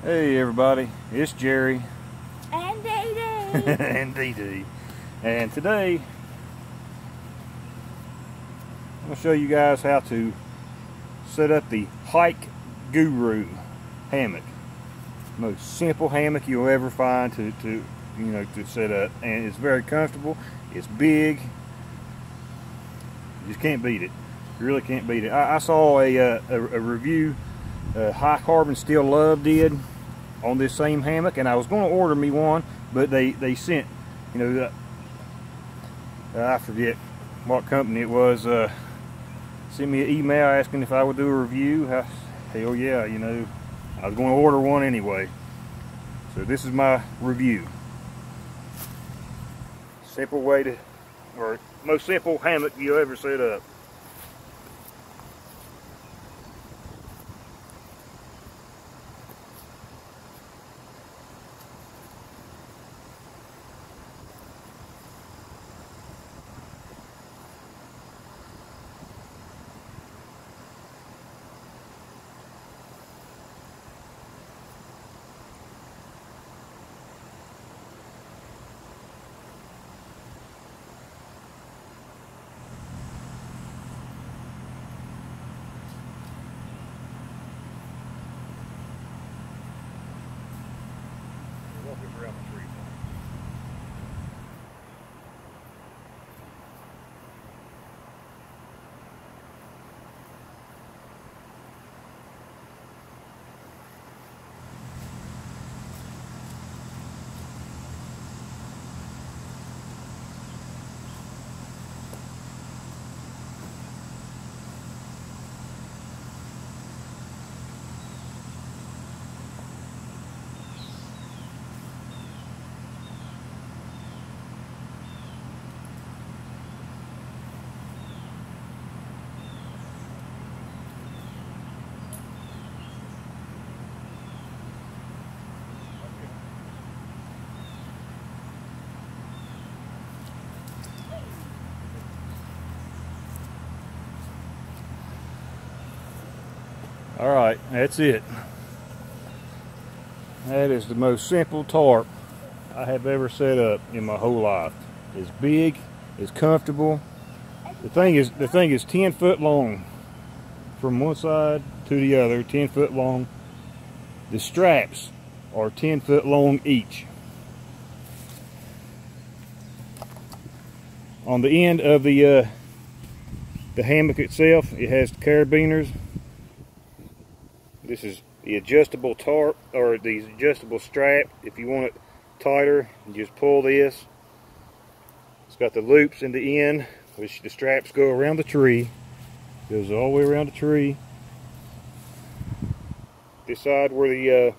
Hey everybody, it's Jerry and Dee and Dee. And today I'm going to show you guys how to set up the Hike Guru hammock. Most simple hammock you'll ever find to set up, and it's very comfortable. It's big. You just can't beat it. You really can't beat it. I saw a review High Carbon Steel Love did on this same hammock, and I was going to order me one, but they sent, I forget what company it was, sent me an email asking if I would do a review. Hell yeah, I was going to order one anyway. So this is my review. Simple way to, or most simple hammock you'll ever set up. Around the tree. Alright, that's it. That is the most simple tarp I have ever set up in my whole life. It's big, it's comfortable. The thing is 10 foot long from one side to the other, 10 foot long. The straps are 10 foot long each. On the end of the hammock itself, it has the carabiners. This is the adjustable tarp, or the adjustable strap. If you want it tighter, you just pull this. It's got the loops in the end, which the straps go around the tree. Goes all the way around the tree. This side where the,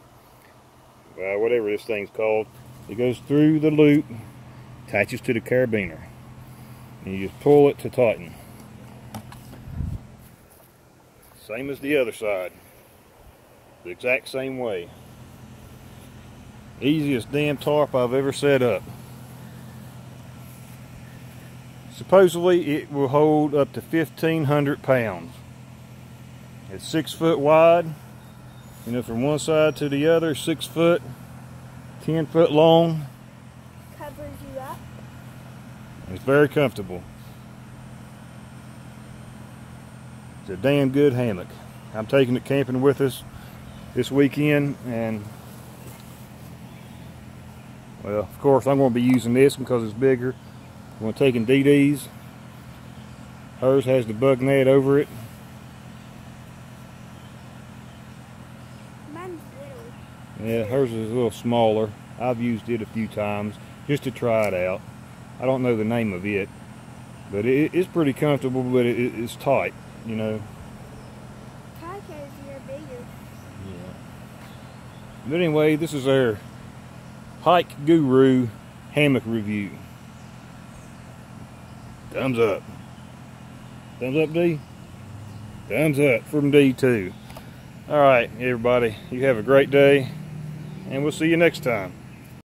whatever this thing's called, it goes through the loop, attaches to the carabiner. And you just pull it to tighten. Same as the other side. The exact same way. Easiest damn tarp I've ever set up. Supposedly it will hold up to 1,500 pounds. It's 6 foot wide, from one side to the other, 6 foot, 10 foot long. covers you up. It's very comfortable. It's a damn good hammock. I'm taking it camping with us this weekend, and well, of course I'm going to be using this because it's bigger. I'm going to take in Dee Dee's. Hers has the bug net over it. Mine's little. Yeah, hers is a little smaller. I've used it a few times just to try it out. I don't know the name of it, but it's pretty comfortable, but it's tight, But anyway, this is our Hike Guru hammock review. Thumbs up. Thumbs up, D? Thumbs up from D too. Alright, everybody. You have a great day, and we'll see you next time.